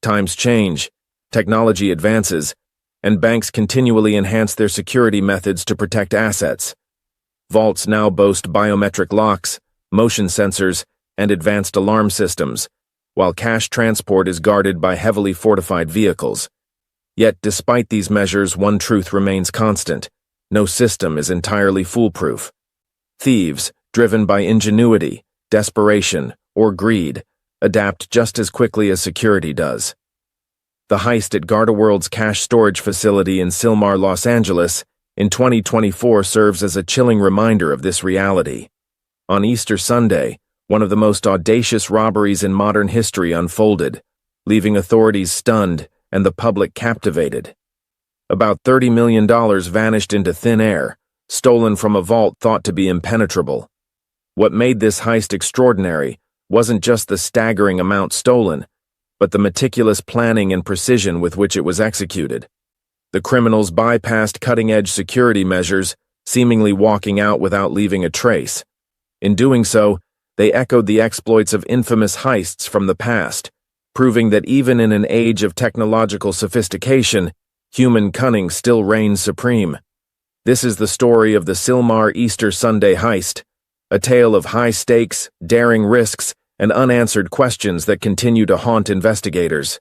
Times change, technology advances, and banks continually enhance their security methods to protect assets. Vaults now boast biometric locks, motion sensors, and advanced alarm systems, while cash transport is guarded by heavily fortified vehicles. Yet, despite these measures, one truth remains constant: no system is entirely foolproof. Thieves, driven by ingenuity, desperation, or greed, adapt just as quickly as security does. The heist at GardaWorld's cash storage facility in Sylmar, Los Angeles, in 2024 serves as a chilling reminder of this reality. On Easter Sunday, one of the most audacious robberies in modern history unfolded, leaving authorities stunned and the public captivated. About $30 million vanished into thin air, stolen from a vault thought to be impenetrable. What made this heist extraordinary wasn't just the staggering amount stolen, but the meticulous planning and precision with which it was executed. The criminals bypassed cutting-edge security measures, seemingly walking out without leaving a trace. In doing so, they echoed the exploits of infamous heists from the past, proving that even in an age of technological sophistication, human cunning still reigns supreme. This is the story of the Sylmar Easter Sunday heist, a tale of high stakes, daring risks, and unanswered questions that continue to haunt investigators.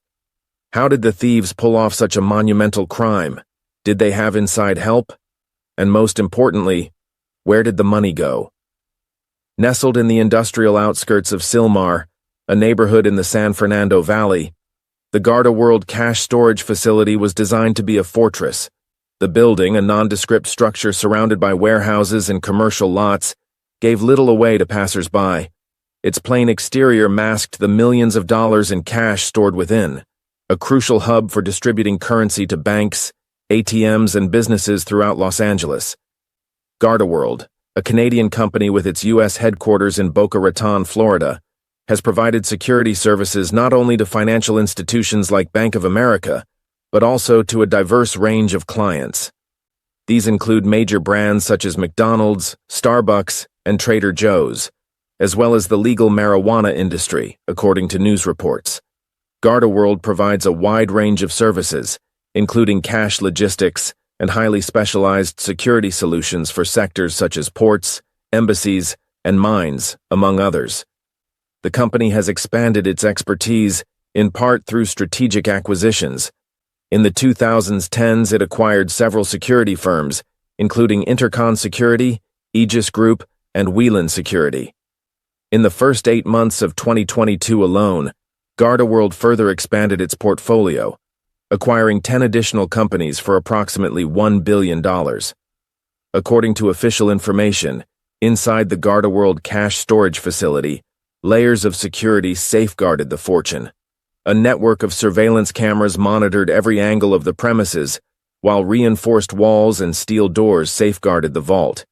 How did the thieves pull off such a monumental crime? Did they have inside help? And most importantly, where did the money go? Nestled in the industrial outskirts of Sylmar, a neighborhood in the San Fernando Valley, the GardaWorld cash storage facility was designed to be a fortress. The building, a nondescript structure surrounded by warehouses and commercial lots, gave little away to passers-by. Its plain exterior masked the millions of dollars in cash stored within, a crucial hub for distributing currency to banks, ATMs, and businesses throughout Los Angeles. GardaWorld, a Canadian company with its U.S. headquarters in Boca Raton, Florida, has provided security services not only to financial institutions like Bank of America, but also to a diverse range of clients. These include major brands such as McDonald's, Starbucks, and Trader Joe's, as well as the legal marijuana industry, according to news reports. GardaWorld provides a wide range of services, including cash logistics and highly specialized security solutions for sectors such as ports, embassies, and mines, among others. The company has expanded its expertise, in part through strategic acquisitions. In the 2010s, it acquired several security firms, including Intercon Security, Aegis Group, and Whelan Security. In the first 8 months of 2022 alone, GardaWorld further expanded its portfolio, acquiring 10 additional companies for approximately $1 billion. According to official information, inside the GardaWorld cash storage facility, layers of security safeguarded the fortune. A network of surveillance cameras monitored every angle of the premises, while reinforced walls and steel doors safeguarded the vault.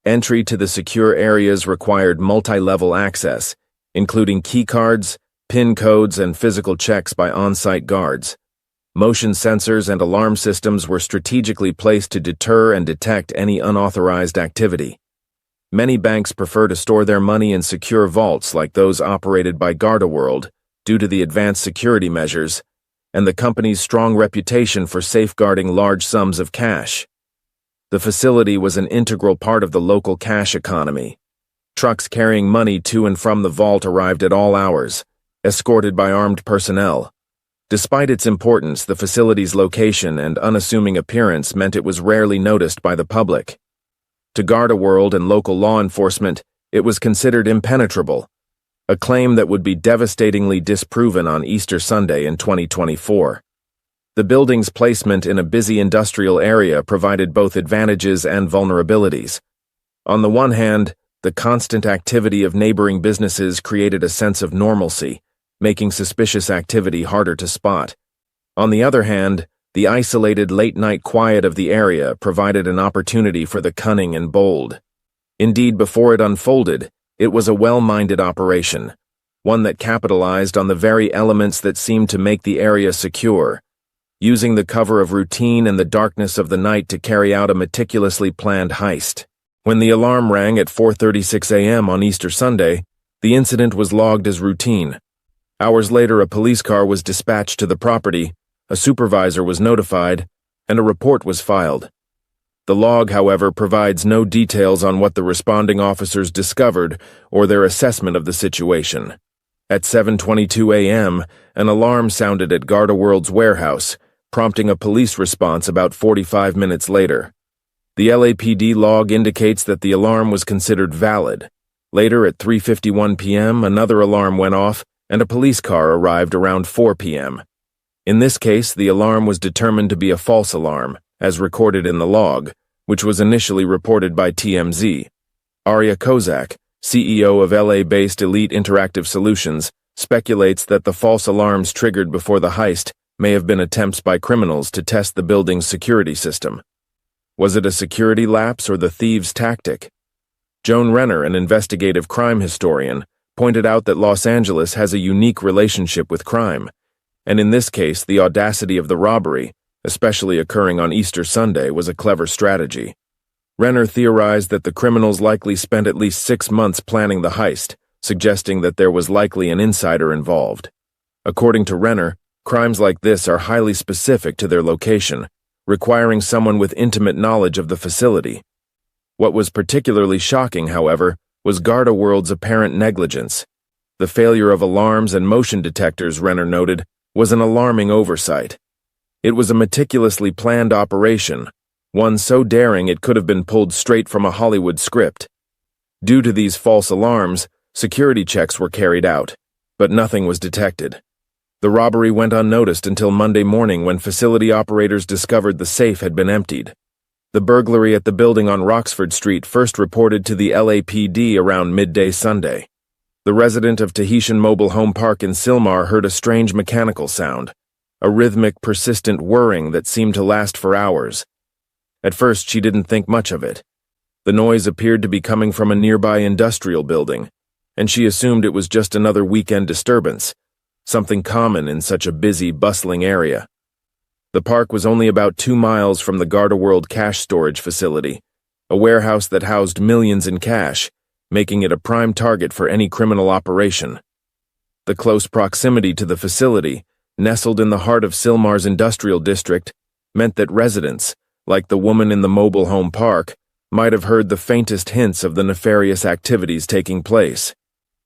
Entry to the secure areas required multi-level access, including keycards, PIN codes, and physical checks by on-site guards. Motion sensors and alarm systems were strategically placed to deter and detect any unauthorized activity. Many banks prefer to store their money in secure vaults like those operated by GardaWorld due to the advanced security measures and the company's strong reputation for safeguarding large sums of cash. The facility was an integral part of the local cash economy. Trucks carrying money to and from the vault arrived at all hours, escorted by armed personnel. Despite its importance, the facility's location and unassuming appearance meant it was rarely noticed by the public. To GardaWorld and local law enforcement, it was considered impenetrable, a claim that would be devastatingly disproven on Easter Sunday in 2024. The building's placement in a busy industrial area provided both advantages and vulnerabilities. On the one hand, the constant activity of neighboring businesses created a sense of normalcy, making suspicious activity harder to spot. On the other hand, the isolated late-night quiet of the area provided an opportunity for the cunning and bold. Indeed, before it unfolded, it was a well-minded operation, one that capitalized on the very elements that seemed to make the area secure, using the cover of routine and the darkness of the night to carry out a meticulously planned heist. When the alarm rang at 4:36 a.m. on Easter Sunday, the incident was logged as routine. Hours later, a police car was dispatched to the property, a supervisor was notified, and a report was filed. The log, however, provides no details on what the responding officers discovered or their assessment of the situation. At 7:22 a.m., an alarm sounded at GardaWorld's warehouse, prompting a police response about 45 minutes later. The LAPD log indicates that the alarm was considered valid. Later, at 3:51 p.m., another alarm went off, and a police car arrived around 4 p.m. In this case, the alarm was determined to be a false alarm, as recorded in the log, which was initially reported by TMZ. Arya Kozak, CEO of LA-based Elite Interactive Solutions, speculates that the false alarms triggered before the heist may have been attempts by criminals to test the building's security system. Was it a security lapse or the thieves' tactic? Joan Renner, an investigative crime historian, pointed out that Los Angeles has a unique relationship with crime, and in this case, the audacity of the robbery, especially occurring on Easter Sunday, was a clever strategy. Renner theorized that the criminals likely spent at least 6 months planning the heist, suggesting that there was likely an insider involved. According to Renner, crimes like this are highly specific to their location, requiring someone with intimate knowledge of the facility. What was particularly shocking, however, was GardaWorld's apparent negligence. The failure of alarms and motion detectors, Renner noted, was an alarming oversight. It was a meticulously planned operation, one so daring it could have been pulled straight from a Hollywood script. Due to these false alarms, security checks were carried out, but nothing was detected. The robbery went unnoticed until Monday morning when facility operators discovered the safe had been emptied. The burglary at the building on Roxford Street first reported to the LAPD around midday Sunday. The resident of Tahitian Mobile Home Park in Sylmar heard a strange mechanical sound, a rhythmic, persistent whirring that seemed to last for hours. At first, she didn't think much of it. The noise appeared to be coming from a nearby industrial building, and she assumed it was just another weekend disturbance, something common in such a busy, bustling area. The park was only about 2 miles from the GardaWorld cash storage facility, a warehouse that housed millions in cash, making it a prime target for any criminal operation. The close proximity to the facility, nestled in the heart of Sylmar's industrial district, meant that residents, like the woman in the mobile home park, might have heard the faintest hints of the nefarious activities taking place.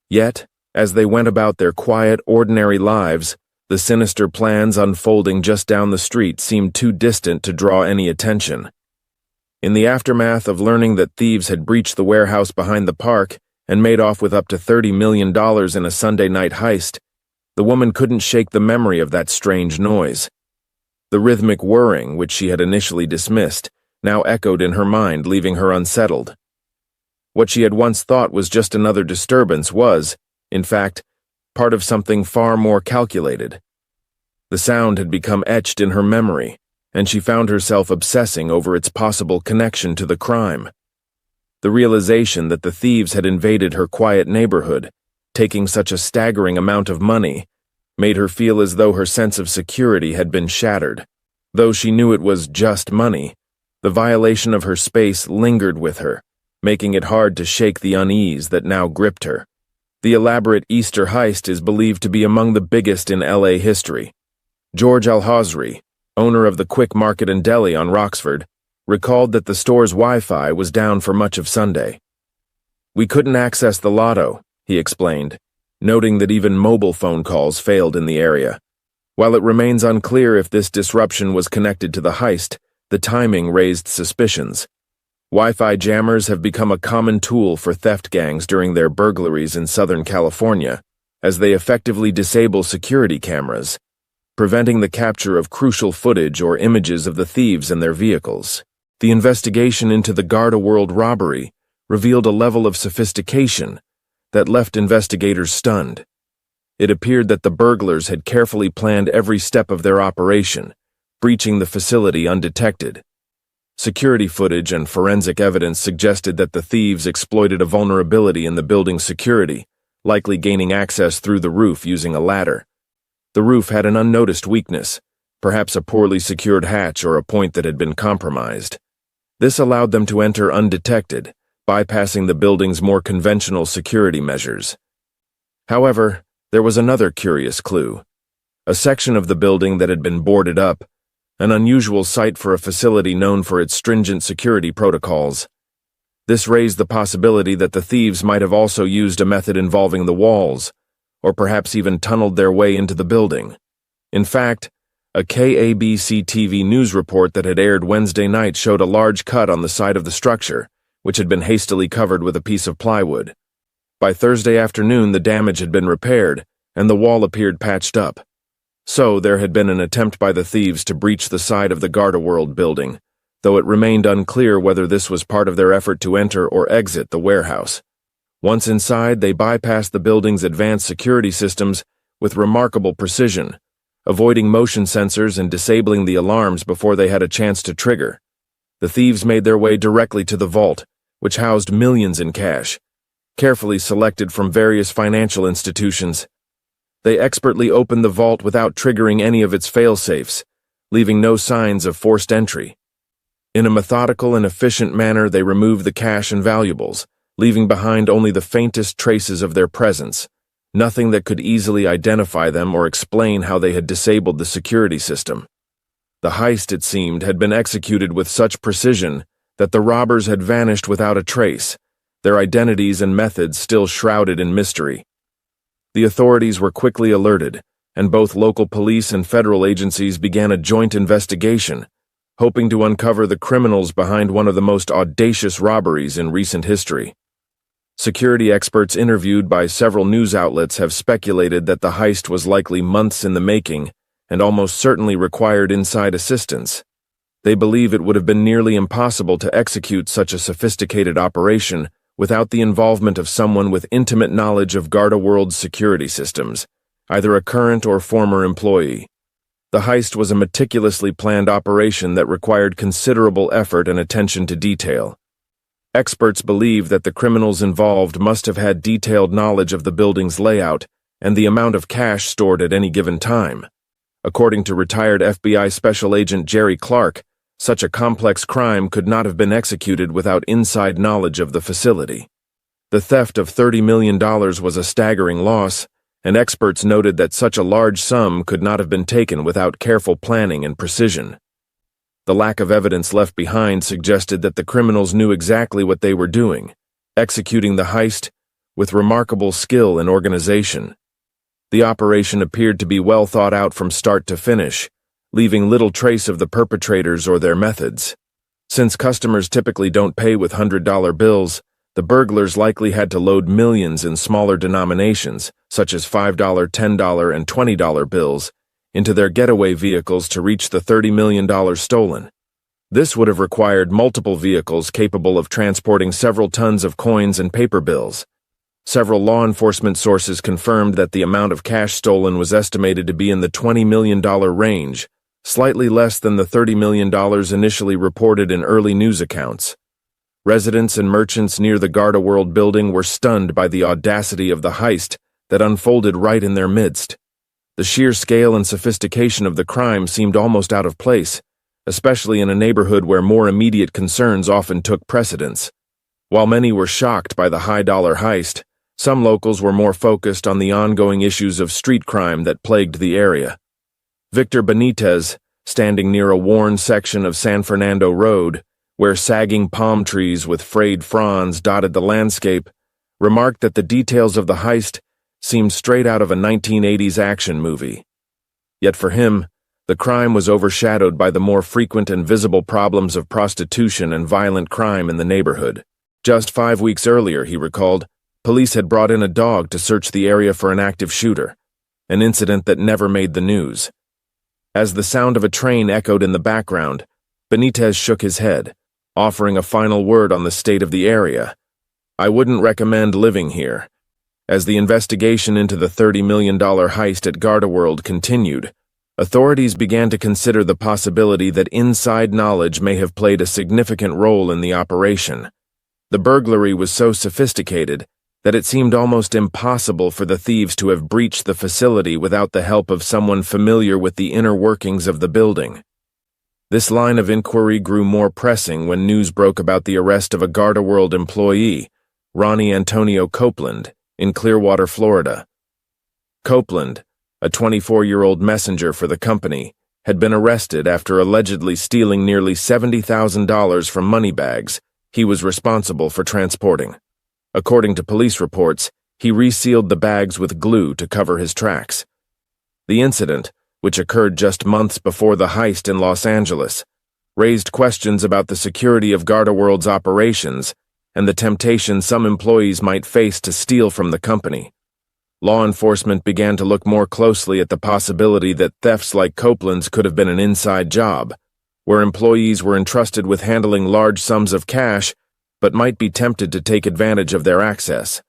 Yet, as they went about their quiet, ordinary lives, the sinister plans unfolding just down the street seemed too distant to draw any attention. In the aftermath of learning that thieves had breached the warehouse behind the park and made off with up to $30 million in a Sunday night heist, the woman couldn't shake the memory of that strange noise. The rhythmic whirring, which she had initially dismissed, now echoed in her mind, leaving her unsettled. What she had once thought was just another disturbance was, in fact, part of something far more calculated. The sound had become etched in her memory, and she found herself obsessing over its possible connection to the crime. The realization that the thieves had invaded her quiet neighborhood, taking such a staggering amount of money, made her feel as though her sense of security had been shattered. Though she knew it was just money, the violation of her space lingered with her, making it hard to shake the unease that now gripped her. The elaborate Easter heist is believed to be among the biggest in LA history. George Alhazri, owner of the Quick Market and Deli on Roxford, recalled that the store's Wi-Fi was down for much of Sunday. "We couldn't access the lotto," he explained, noting that even mobile phone calls failed in the area. While it remains unclear if this disruption was connected to the heist, the timing raised suspicions. Wi-Fi jammers have become a common tool for theft gangs during their burglaries in Southern California, as they effectively disable security cameras, preventing the capture of crucial footage or images of the thieves and their vehicles. The investigation into the GardaWorld robbery revealed a level of sophistication that left investigators stunned. It appeared that the burglars had carefully planned every step of their operation, breaching the facility undetected. Security footage and forensic evidence suggested that the thieves exploited a vulnerability in the building's security, likely gaining access through the roof using a ladder. The roof had an unnoticed weakness, perhaps a poorly secured hatch or a point that had been compromised. This allowed them to enter undetected, bypassing the building's more conventional security measures. However, There was another curious clue. A section of the building that had been boarded up, an unusual sight for a facility known for its stringent security protocols. This raised the possibility that the thieves might have also used a method involving the walls, or perhaps even tunneled their way into the building. In fact, a KABC TV news report that had aired Wednesday night showed a large cut on the side of the structure, which had been hastily covered with a piece of plywood. By Thursday afternoon, the damage had been repaired, and the wall appeared patched up. So, there had been an attempt by the thieves to breach the side of the Gardaworld building, though it remained unclear whether this was part of their effort to enter or exit the warehouse. Once inside, they bypassed the building's advanced security systems with remarkable precision, avoiding motion sensors and disabling the alarms before they had a chance to trigger. The thieves made their way directly to the vault, which housed millions in cash, carefully selected from various financial institutions. They expertly opened the vault without triggering any of its fail-safes, leaving no signs of forced entry. In a methodical and efficient manner, they removed the cash and valuables, leaving behind only the faintest traces of their presence, nothing that could easily identify them or explain how they had disabled the security system. The heist, it seemed, had been executed with such precision that the robbers had vanished without a trace, their identities and methods still shrouded in mystery. The authorities were quickly alerted, and both local police and federal agencies began a joint investigation, hoping to uncover the criminals behind one of the most audacious robberies in recent history. Security experts interviewed by several news outlets have speculated that the heist was likely months in the making and almost certainly required inside assistance. They believe it would have been nearly impossible to execute such a sophisticated operation without the involvement of someone with intimate knowledge of Gardaworld's security systems, either a current or former employee. The heist was a meticulously planned operation that required considerable effort and attention to detail. Experts believe that the criminals involved must have had detailed knowledge of the building's layout and the amount of cash stored at any given time. According to retired FBI Special Agent Jerry Clark, such a complex crime could not have been executed without inside knowledge of the facility. The theft of $30 million was a staggering loss, and experts noted that such a large sum could not have been taken without careful planning and precision. The lack of evidence left behind suggested that the criminals knew exactly what they were doing, executing the heist with remarkable skill and organization. The operation appeared to be well thought out from start to finish, leaving little trace of the perpetrators or their methods. Since customers typically don't pay with $100 bills, the burglars likely had to load millions in smaller denominations, such as $5, $10, and $20 bills, into their getaway vehicles to reach the $30 million stolen. This would have required multiple vehicles capable of transporting several tons of coins and paper bills. Several law enforcement sources confirmed that the amount of cash stolen was estimated to be in the $20 million range, slightly less than the $30 million initially reported in early news accounts. Residents and merchants near the Gardaworld building were stunned by the audacity of the heist that unfolded right in their midst. The sheer scale and sophistication of the crime seemed almost out of place, especially in a neighborhood where more immediate concerns often took precedence. While many were shocked by the high-dollar heist, some locals were more focused on the ongoing issues of street crime that plagued the area. Victor Benitez, standing near a worn section of San Fernando Road, where sagging palm trees with frayed fronds dotted the landscape, remarked that the details of the heist seemed straight out of a 1980s action movie. Yet for him, the crime was overshadowed by the more frequent and visible problems of prostitution and violent crime in the neighborhood. Just 5 weeks earlier, he recalled, police had brought in a dog to search the area for an active shooter, an incident that never made the news. As the sound of a train echoed in the background, Benitez shook his head, offering a final word on the state of the area. "I wouldn't recommend living here." As the investigation into the $30 million heist at Gardaworld continued, authorities began to consider the possibility that inside knowledge may have played a significant role in the operation. The burglary was so sophisticated that it seemed almost impossible for the thieves to have breached the facility without the help of someone familiar with the inner workings of the building. This line of inquiry grew more pressing when news broke about the arrest of a Gardaworld employee, Ronnie Antonio Copeland, in Clearwater, Florida. Copeland, a 24-year-old messenger for the company, had been arrested after allegedly stealing nearly $70,000 from money bags he was responsible for transporting. According to police reports, he resealed the bags with glue to cover his tracks. The incident, which occurred just months before the heist in Los Angeles, raised questions about the security of GardaWorld's operations and the temptation some employees might face to steal from the company. Law enforcement began to look more closely at the possibility that thefts like Copeland's could have been an inside job, where employees were entrusted with handling large sums of cash but might be tempted to take advantage of their access.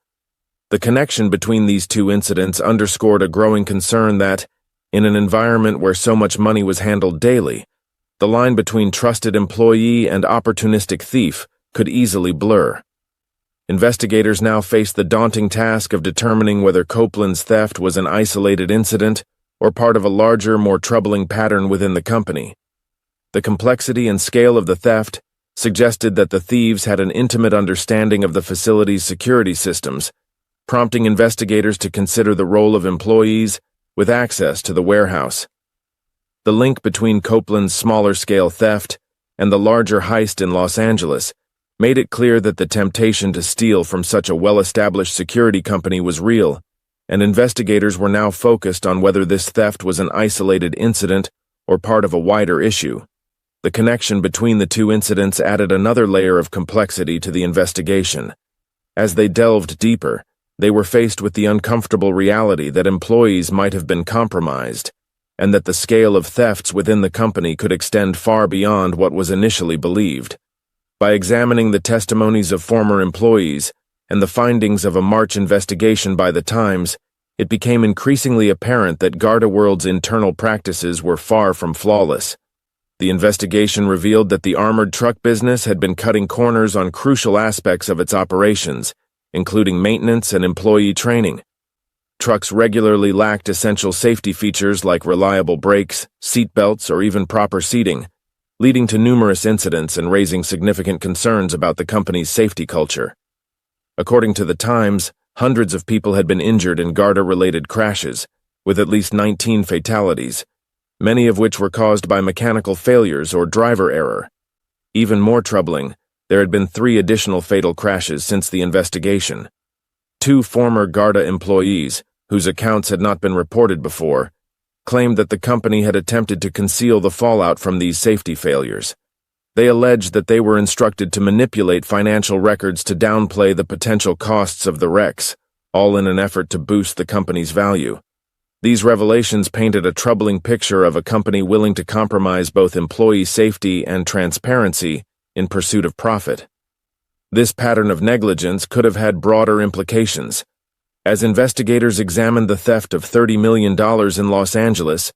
The connection between these two incidents underscored a growing concern that, in an environment where so much money was handled daily, the line between trusted employee and opportunistic thief could easily blur. Investigators now faced the daunting task of determining whether Copeland's theft was an isolated incident or part of a larger, more troubling pattern within the company. The complexity and scale of the theft suggested that the thieves had an intimate understanding of the facility's security systems, prompting investigators to consider the role of employees with access to the warehouse. The link between Copeland's smaller-scale theft and the larger heist in Los Angeles made it clear that the temptation to steal from such a well-established security company was real, and investigators were now focused on whether this theft was an isolated incident or part of a wider issue. The connection between the two incidents added another layer of complexity to the investigation. As they delved deeper, they were faced with the uncomfortable reality that employees might have been compromised, and that the scale of thefts within the company could extend far beyond what was initially believed. By examining the testimonies of former employees and the findings of a March investigation by the Times, it became increasingly apparent that GardaWorld's internal practices were far from flawless. The investigation revealed that the armored truck business had been cutting corners on crucial aspects of its operations, including maintenance and employee training. Trucks regularly lacked essential safety features like reliable brakes, seat belts, or even proper seating, leading to numerous incidents and raising significant concerns about the company's safety culture. According to the Times, hundreds of people had been injured in Garda-related crashes, with at least 19 fatalities, many of which were caused by mechanical failures or driver error. Even more troubling, there had been 3 additional fatal crashes since the investigation. 2 former Garda employees, whose accounts had not been reported before, claimed that the company had attempted to conceal the fallout from these safety failures. They alleged that they were instructed to manipulate financial records to downplay the potential costs of the wrecks, all in an effort to boost the company's value. These revelations painted a troubling picture of a company willing to compromise both employee safety and transparency in pursuit of profit. This pattern of negligence could have had broader implications. As investigators examined the theft of $30 million in Los Angeles,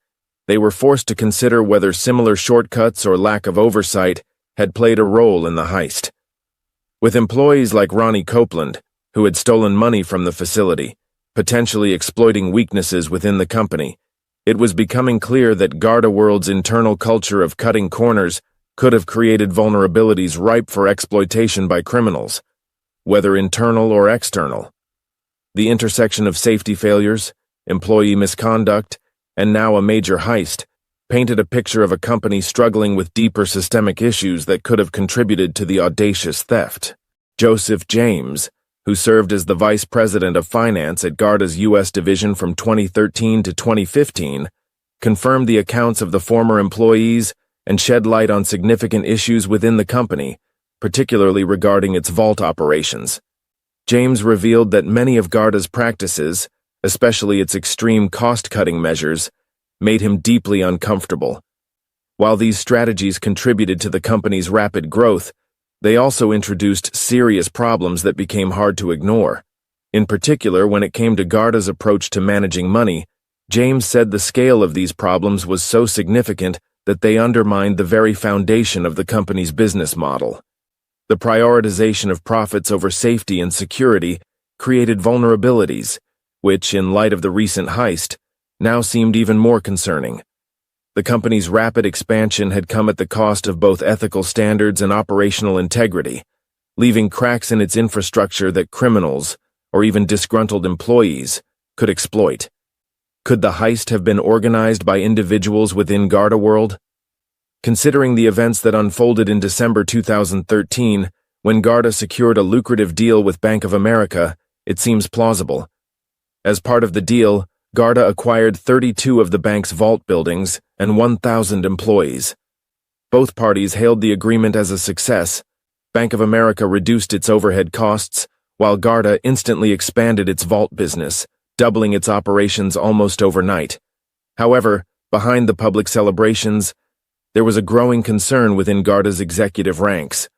they were forced to consider whether similar shortcuts or lack of oversight had played a role in the heist. With employees like Ronnie Copeland, who had stolen money from the facility, potentially exploiting weaknesses within the company, it was becoming clear that GardaWorld's internal culture of cutting corners could have created vulnerabilities ripe for exploitation by criminals, whether internal or external. The intersection of safety failures, employee misconduct, and now a major heist painted a picture of a company struggling with deeper systemic issues that could have contributed to the audacious theft. Joseph James, who served as the vice president of finance at Garda's U.S. division from 2013 to 2015, confirmed the accounts of the former employees and shed light on significant issues within the company, particularly regarding its vault operations. James revealed that many of Garda's practices, especially its extreme cost-cutting measures, made him deeply uncomfortable. While these strategies contributed to the company's rapid growth, they also introduced serious problems that became hard to ignore. In particular, when it came to Garda's approach to managing money, James said the scale of these problems was so significant that they undermined the very foundation of the company's business model. The prioritization of profits over safety and security created vulnerabilities, which, in light of the recent heist, now seemed even more concerning. The company's rapid expansion had come at the cost of both ethical standards and operational integrity, leaving cracks in its infrastructure that criminals, or even disgruntled employees, could exploit. Could the heist have been organized by individuals within Garda World? Considering the events that unfolded in December 2013, when Garda secured a lucrative deal with Bank of America, it seems plausible. As part of the deal, Garda acquired 32 of the bank's vault buildings and 1,000 employees. Both parties hailed the agreement as a success. Bank of America reduced its overhead costs, while Garda instantly expanded its vault business, doubling its operations almost overnight. However, behind the public celebrations, there was a growing concern within Garda's executive ranks.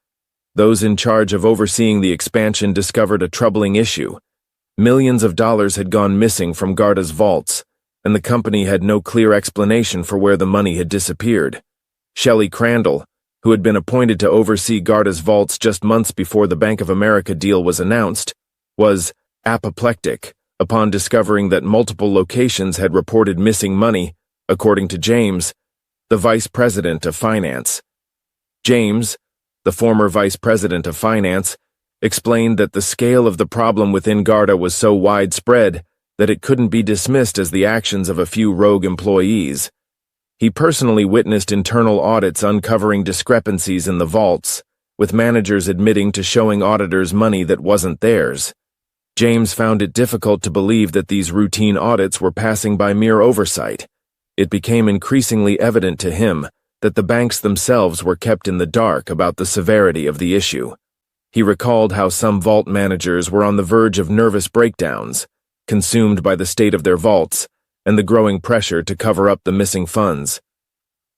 Those in charge of overseeing the expansion discovered a troubling issue. Millions of dollars had gone missing from Garda's vaults, and the company had no clear explanation for where the money had disappeared. Shelley Crandall, who had been appointed to oversee Garda's vaults just months before the Bank of America deal was announced, was apoplectic upon discovering that multiple locations had reported missing money, according to James, the vice president of finance. James, the former vice president of finance, explained that the scale of the problem within Garda was so widespread that it couldn't be dismissed as the actions of a few rogue employees. He personally witnessed internal audits uncovering discrepancies in the vaults, with managers admitting to showing auditors money that wasn't theirs. James found it difficult to believe that these routine audits were passing by mere oversight. It became increasingly evident to him that the banks themselves were kept in the dark about the severity of the issue. He recalled how some vault managers were on the verge of nervous breakdowns, consumed by the state of their vaults and the growing pressure to cover up the missing funds.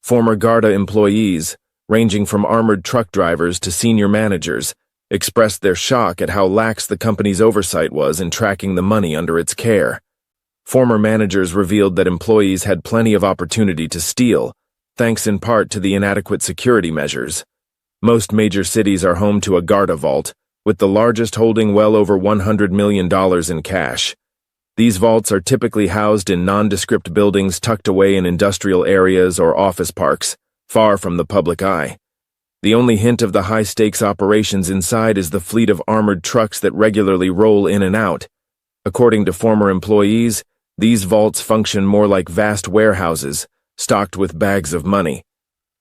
Former Garda employees, ranging from armored truck drivers to senior managers, expressed their shock at how lax the company's oversight was in tracking the money under its care. Former managers revealed that employees had plenty of opportunity to steal, thanks in part to the inadequate security measures. Most major cities are home to a Garda vault, with the largest holding well over $100 million in cash. These vaults are typically housed in nondescript buildings tucked away in industrial areas or office parks, far from the public eye. The only hint of the high-stakes operations inside is the fleet of armored trucks that regularly roll in and out. According to former employees, these vaults function more like vast warehouses, stocked with bags of money.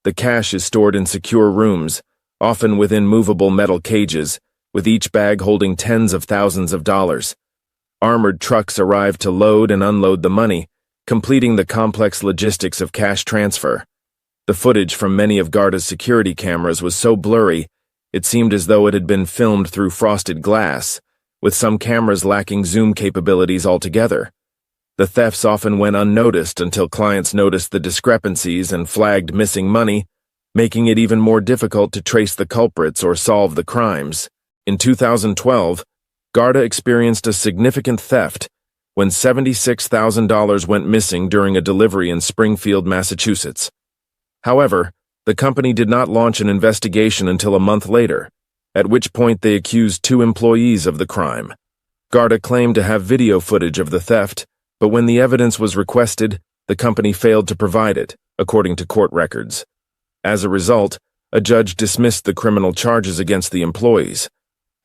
The cash is stored in secure rooms, often within movable metal cages, with each bag holding tens of thousands of dollars. Armored trucks arrive to load and unload the money, completing the complex logistics of cash transfer. The footage from many of Garda's security cameras was so blurry, it seemed as though it had been filmed through frosted glass, with some cameras lacking zoom capabilities altogether. The thefts often went unnoticed until clients noticed the discrepancies and flagged missing money, making it even more difficult to trace the culprits or solve the crimes. In 2012, Garda experienced a significant theft when $76,000 went missing during a delivery in Springfield, Massachusetts. However, the company did not launch an investigation until a month later, at which point they accused 2 employees of the crime. Garda claimed to have video footage of the theft, but when the evidence was requested, the company failed to provide it, according to court records. As a result, a judge dismissed the criminal charges against the employees.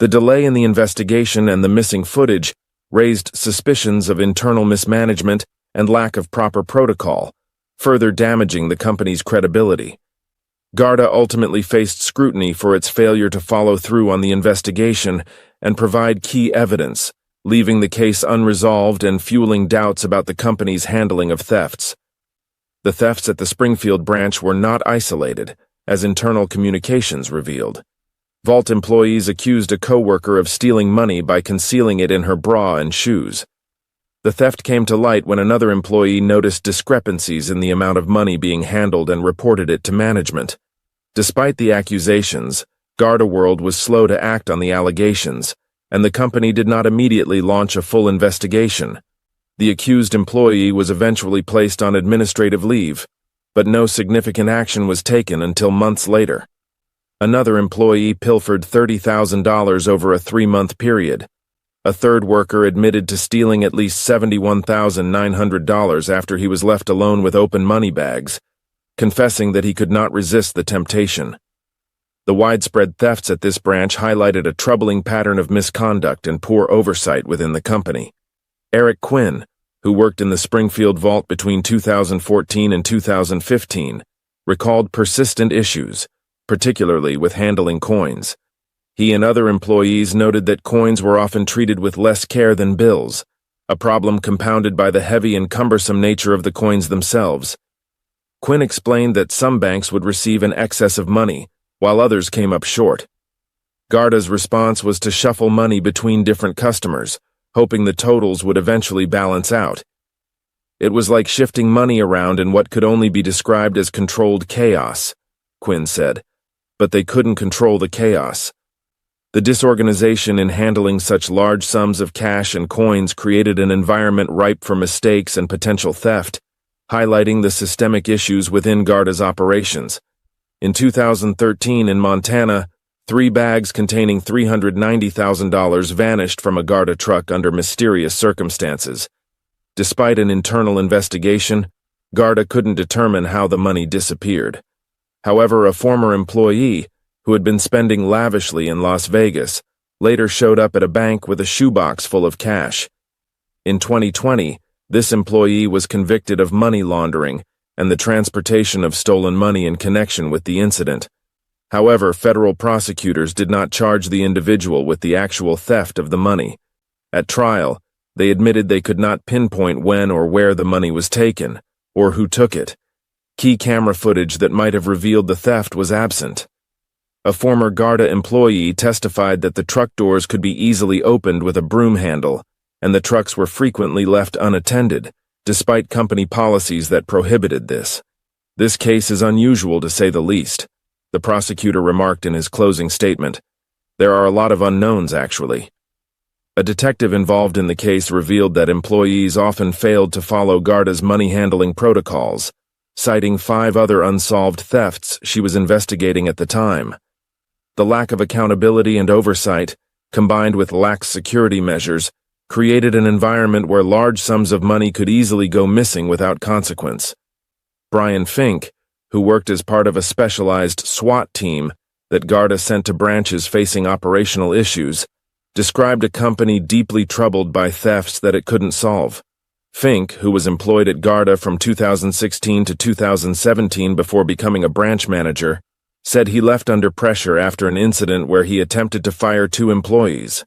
The delay in the investigation and the missing footage raised suspicions of internal mismanagement and lack of proper protocol, further damaging the company's credibility. Garda ultimately faced scrutiny for its failure to follow through on the investigation and provide key evidence, leaving the case unresolved and fueling doubts about the company's handling of thefts. The thefts at the Springfield branch were not isolated, as internal communications revealed. Vault employees accused a coworker of stealing money by concealing it in her bra and shoes. The theft came to light when another employee noticed discrepancies in the amount of money being handled and reported it to management. Despite the accusations, Garda World was slow to act on the allegations, and the company did not immediately launch a full investigation. The accused employee was eventually placed on administrative leave, but no significant action was taken until months later. Another employee pilfered $30,000 over a 3-month period. A third worker admitted to stealing at least $71,900 after he was left alone with open money bags, confessing that he could not resist the temptation. The widespread thefts at this branch highlighted a troubling pattern of misconduct and poor oversight within the company. Eric Quinn, who worked in the Springfield vault between 2014 and 2015, recalled persistent issues, particularly with handling coins. He and other employees noted that coins were often treated with less care than bills, a problem compounded by the heavy and cumbersome nature of the coins themselves. Quinn explained that some banks would receive an excess of money, while others came up short. Garda's response was to shuffle money between different customers, hoping the totals would eventually balance out. It was like shifting money around in what could only be described as controlled chaos, Quinn said, but they couldn't control the chaos. The disorganization in handling such large sums of cash and coins created an environment ripe for mistakes and potential theft, highlighting the systemic issues within Garda's operations. In 2013 in Montana, 3 bags containing $390,000 vanished from a Garda truck under mysterious circumstances. Despite an internal investigation, Garda couldn't determine how the money disappeared. However, a former employee, who had been spending lavishly in Las Vegas, later showed up at a bank with a shoebox full of cash. In 2020, this employee was convicted of money laundering and the transportation of stolen money in connection with the incident. However, federal prosecutors did not charge the individual with the actual theft of the money. At trial, they admitted they could not pinpoint when or where the money was taken, or who took it. Key camera footage that might have revealed the theft was absent. A former Garda employee testified that the truck doors could be easily opened with a broom handle, and the trucks were frequently left unattended, despite company policies that prohibited this. This case is unusual to say the least, the prosecutor remarked in his closing statement. There are a lot of unknowns, actually. A detective involved in the case revealed that employees often failed to follow Garda's money handling protocols, citing 5 other unsolved thefts she was investigating at the time. The lack of accountability and oversight, combined with lax security measures, created an environment where large sums of money could easily go missing without consequence. Brian Fink, who worked as part of a specialized SWAT team that Garda sent to branches facing operational issues, described a company deeply troubled by thefts that it couldn't solve. Fink, who was employed at Garda from 2016 to 2017 before becoming a branch manager, said he left under pressure after an incident where he attempted to fire 2 employees.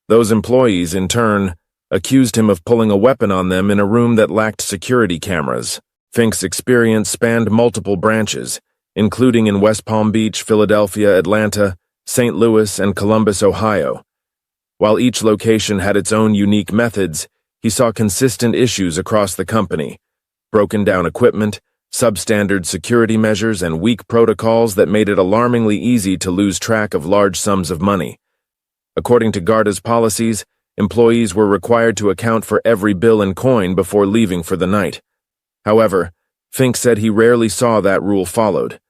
Those employees, in turn, accused him of pulling a weapon on them in a room that lacked security cameras. Fink's experience spanned multiple branches, including in West Palm Beach, Philadelphia, Atlanta, St. Louis, and Columbus, Ohio. While each location had its own unique methods, he saw consistent issues across the company: broken down equipment, substandard security measures, and weak protocols that made it alarmingly easy to lose track of large sums of money. According to Garda's policies, employees were required to account for every bill and coin before leaving for the night. However, Fink said he rarely saw that rule followed.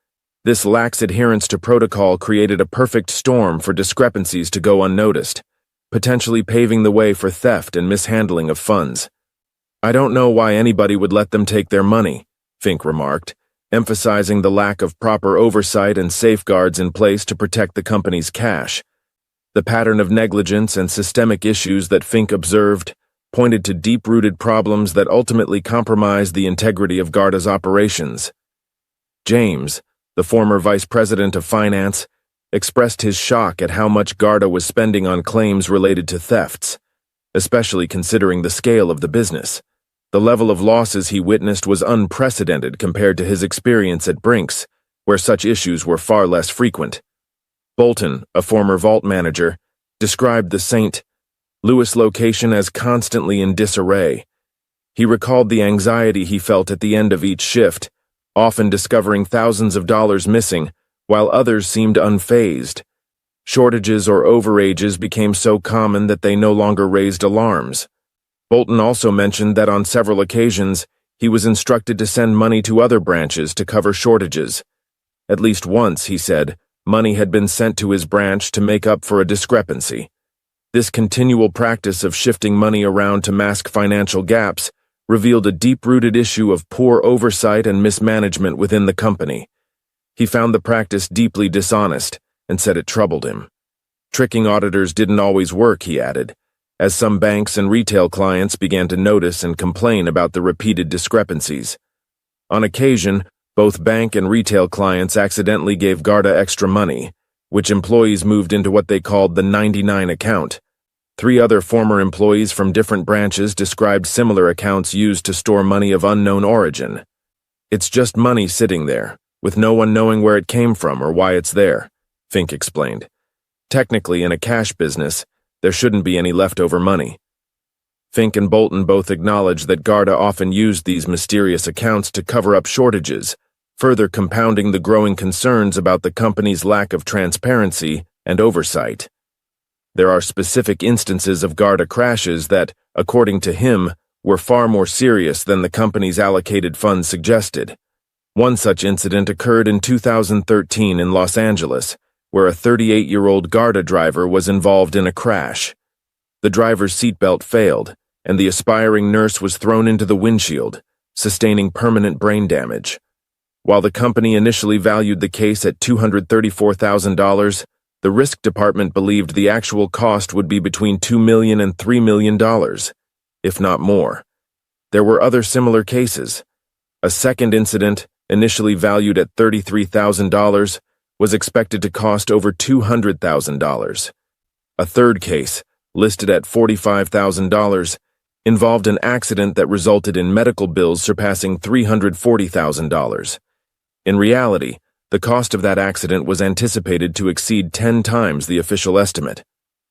This lax adherence to protocol created a perfect storm for discrepancies to go unnoticed, potentially paving the way for theft and mishandling of funds. "I don't know why anybody would let them take their money," Fink remarked, emphasizing the lack of proper oversight and safeguards in place to protect the company's cash. The pattern of negligence and systemic issues that Fink observed pointed to deep-rooted problems that ultimately compromised the integrity of Garda's operations. James, the former vice president of finance, expressed his shock at how much Garda was spending on claims related to thefts, especially considering the scale of the business. The level of losses he witnessed was unprecedented compared to his experience at Brinks, where such issues were far less frequent. Bolton, a former vault manager, described the St. Louis location as constantly in disarray. He recalled the anxiety he felt at the end of each shift, often discovering thousands of dollars missing, while others seemed unfazed. Shortages or overages became so common that they no longer raised alarms. Bolton also mentioned that on several occasions, he was instructed to send money to other branches to cover shortages. At least once, he said, money had been sent to his branch to make up for a discrepancy. This continual practice of shifting money around to mask financial gaps revealed a deep-rooted issue of poor oversight and mismanagement within the company. He found the practice deeply dishonest and said it troubled him. Tricking auditors didn't always work, he added. as some banks and retail clients began to notice and complain about the repeated discrepancies. On occasion, both bank and retail clients accidentally gave Garda extra money, which employees moved into what they called the 99 account. 3 other former employees from different branches described similar accounts used to store money of unknown origin. "It's just money sitting there, with no one knowing where it came from or why it's there," Fink explained. "Technically, in a cash business, there shouldn't be any leftover money." Fink and Bolton both acknowledged that Garda often used these mysterious accounts to cover up shortages, further compounding the growing concerns about the company's lack of transparency and oversight. There are specific instances of Garda crashes that, according to him, were far more serious than the company's allocated funds suggested. One such incident occurred in 2013 in Los Angeles, where a 38-year-old Garda driver was involved in a crash. The driver's seatbelt failed, and the aspiring nurse was thrown into the windshield, sustaining permanent brain damage. While the company initially valued the case at $234,000, the risk department believed the actual cost would be between $2 million and $3 million, if not more. There were other similar cases. A second incident, initially valued at $33,000, was expected to cost over $200,000. A third case, listed at $45,000, involved an accident that resulted in medical bills surpassing $340,000. In reality, the cost of that accident was anticipated to exceed 10 times the official estimate.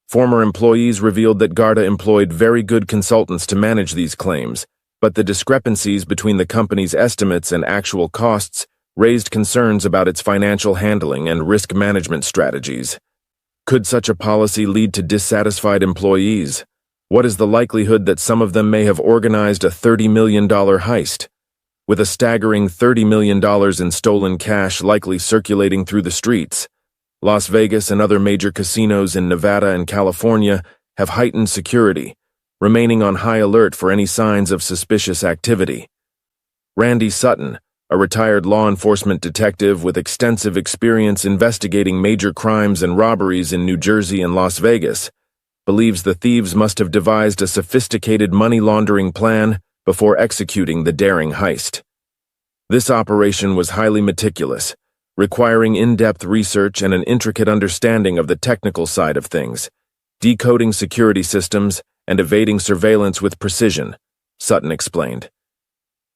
Former employees revealed that Garda employed very good consultants to manage these claims, but the discrepancies between the company's estimates and actual costs raised concerns about its financial handling and risk management strategies. Could such a policy lead to dissatisfied employees? What is the likelihood that some of them may have organized a $30 million heist? With a staggering $30 million in stolen cash likely circulating through the streets, Las Vegas and other major casinos in Nevada and California have heightened security, remaining on high alert for any signs of suspicious activity. Randy Sutton, a retired law enforcement detective with extensive experience investigating major crimes and robberies in New Jersey and Las Vegas, believes the thieves must have devised a sophisticated money laundering plan before executing the daring heist. This operation was highly meticulous, requiring in-depth research and an intricate understanding of the technical side of things, decoding security systems and evading surveillance with precision, Sutton explained.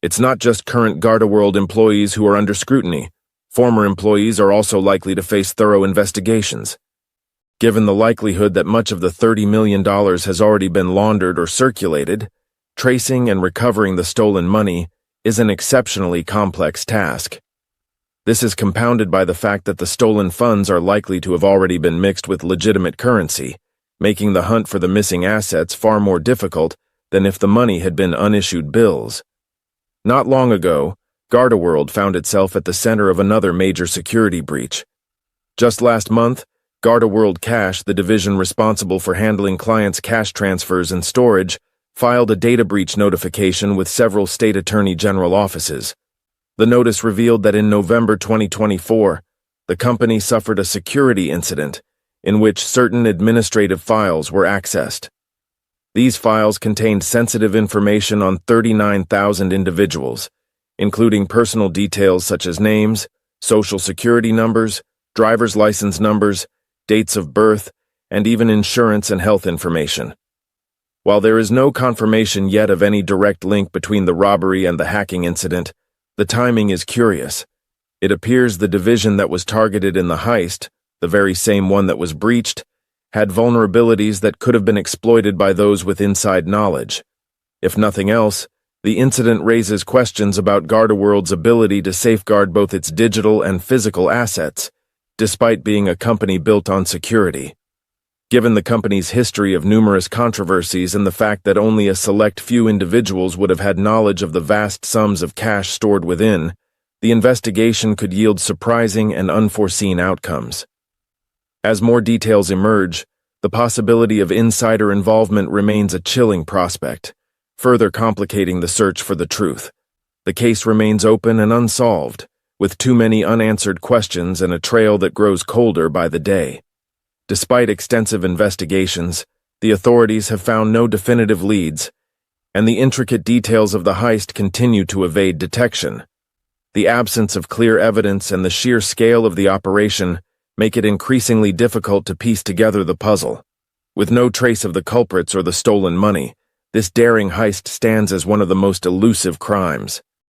It's not just current GardaWorld employees who are under scrutiny. Former employees are also likely to face thorough investigations. Given the likelihood that much of the $30 million has already been laundered or circulated, tracing and recovering the stolen money is an exceptionally complex task. This is compounded by the fact that the stolen funds are likely to have already been mixed with legitimate currency, making the hunt for the missing assets far more difficult than if the money had been unissued bills. Not long ago, GardaWorld found itself at the center of another major security breach. Just last month, GardaWorld Cash, the division responsible for handling clients' cash transfers and storage, filed a data breach notification with several state attorney general offices. The notice revealed that in November 2024, the company suffered a security incident in which certain administrative files were accessed. These files contained sensitive information on 39,000 individuals, including personal details such as names, social security numbers, driver's license numbers, dates of birth, and even insurance and health information. While there is no confirmation yet of any direct link between the robbery and the hacking incident, the timing is curious. It appears the division that was targeted in the heist, the very same one that was breached, had vulnerabilities that could have been exploited by those with inside knowledge. If nothing else, the incident raises questions about GardaWorld's ability to safeguard both its digital and physical assets, despite being a company built on security. Given the company's history of numerous controversies and the fact that only a select few individuals would have had knowledge of the vast sums of cash stored within, the investigation could yield surprising and unforeseen outcomes. As more details emerge, the possibility of insider involvement remains a chilling prospect, further complicating the search for the truth. The case remains open and unsolved, with too many unanswered questions and a trail that grows colder by the day. Despite extensive investigations, the authorities have found no definitive leads, and the intricate details of the heist continue to evade detection. The absence of clear evidence and the sheer scale of the operation make it increasingly difficult to piece together the puzzle. With no trace of the culprits or the stolen money, this daring heist stands as one of the most elusive crimes.